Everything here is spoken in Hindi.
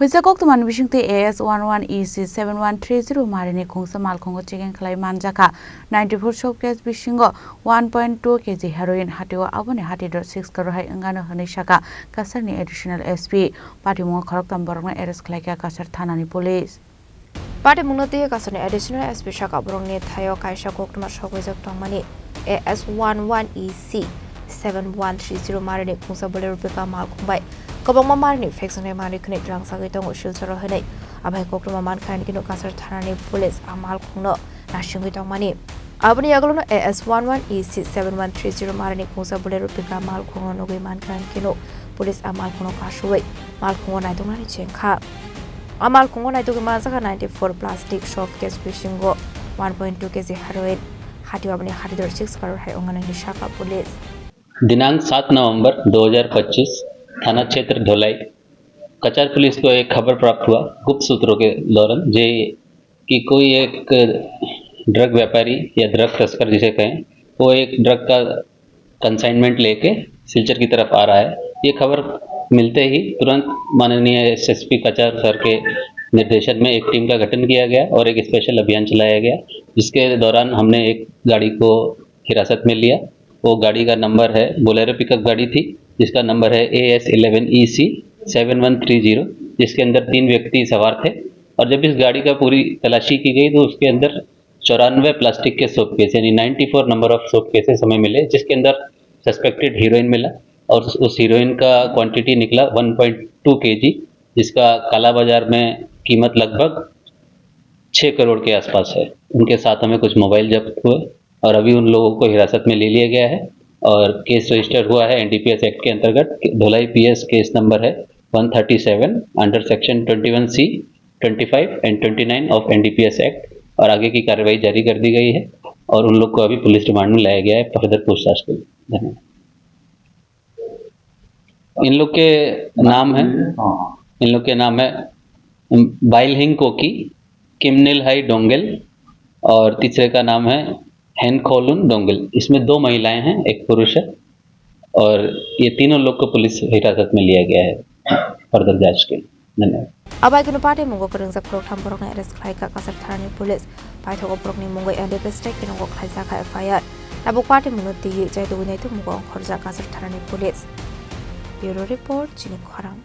Huizakok tuman bishingti AS11EC 7130 marini khungsa malkhongo chicken khlai manjaka 94 showcase bishingo 1.2 kg heroin hatiwa abone hatidor 6 crore hai angana hani shaka kasarni additional SP party mo kharok tamborong arrest khlai ka kasar thanani police Party Munoti Kasani additional SP Shaka Brungi Tayo Kaisha Kokma Shogwizak Tongmani AS11EC 7130 Marini Kunsa Bolerica Malkumbai Kobama Marni Fexone Mari Connect Drang Sagitong Shilsoro Hene Abai Kokma Man Kino Kasar Tanani Police Amal Kuno Nashingitong Mani Abani Yaglono AS11EC 7130 Marini Kunsa Bolerica Malkuno Nogi Man Kino Police Amal Kuno Kashuwe Malkuno Naitongani Chenka Amal Kungona to Mazaka 94 plastic soft case bishingo 1.2 kg heroin Hatiwabani Hatidor 6 crore है उंगना निशाका पुलिस दिनांक 7 नवंबर 2025 थाना क्षेत्र धोलाई कचार पुलिस को एक खबर प्राप्त हुआ गुप्त सूत्रों के दौरान जे कि कोई एक ड्रग व्यापारी या ड्रग तस्कर जिसे कहें वो एक ड्रग का कंसाइनमेंट लेके सिलचर की तरफ आ रहा है। ये खबर मिलते ही तुरंत माननीय एसएसपी कचार सर के निर्देशन में एक टीम का गठन किया गया और एक स्पेशल अभियान चलाया गया, जिसके दौरान हमने एक गाड़ी को हिरासत में लिया। वो गाड़ी का नंबर है बोलेरो पिकअप गाड़ी थी, जिसका नंबर है AS11EC 7130, जिसके अंदर 3 व्यक्ति सवार थे। और जब इस गाड़ी का पूरी तलाशी की गई तो उसके अंदर 94 प्लास्टिक के सोप केस यानी 94 नंबर ऑफ सोप केसेस हमें मिले, जिसके अंदर सस्पेक्टेड हीरोइन मिला और उस हीरोइन का क्वांटिटी निकला 1.2 kg, जिसका काला बाजार में कीमत लगभग 6 करोड़ के आसपास है। उनके साथ हमें कुछ मोबाइल जब्त हुए और अभी उन लोगों को हिरासत में ले लिया गया है और केस रजिस्टर हुआ है NDPS एक्ट के अंतर्गत। धोलाई PS केस नंबर है 137 under section 21C, 25 and 29 of NDPS act और आगे की कार्रवाई जारी कर दी गई है और उन लोग को अभी पुलिस रिमांड में लाया गया है फर्दर पूछताछ के लिए। धन्यवाद। इन लोग के नाम है बाइलहिंग कोकी, किमनिल हाई डोंगल और तीसरे का नाम है हेन खोलुन डोंगल। इसमें 2 महिलाएं हैं, एक पुरुष है और ये तीनों लोग को पुलिस हिरासत में लिया गया है फर्दर जांच के लिए। धन्यवाद। Abai kuno party mungo kurang zaprok tamborong arrest khlai ka kasar tharani police paitho ko prokni mungo NDPS state kinongo khlaisa ka FIR nabuk party mungo ti jai do nei tu mungo khorja kasar tharani police Bureau Report Chini Khorang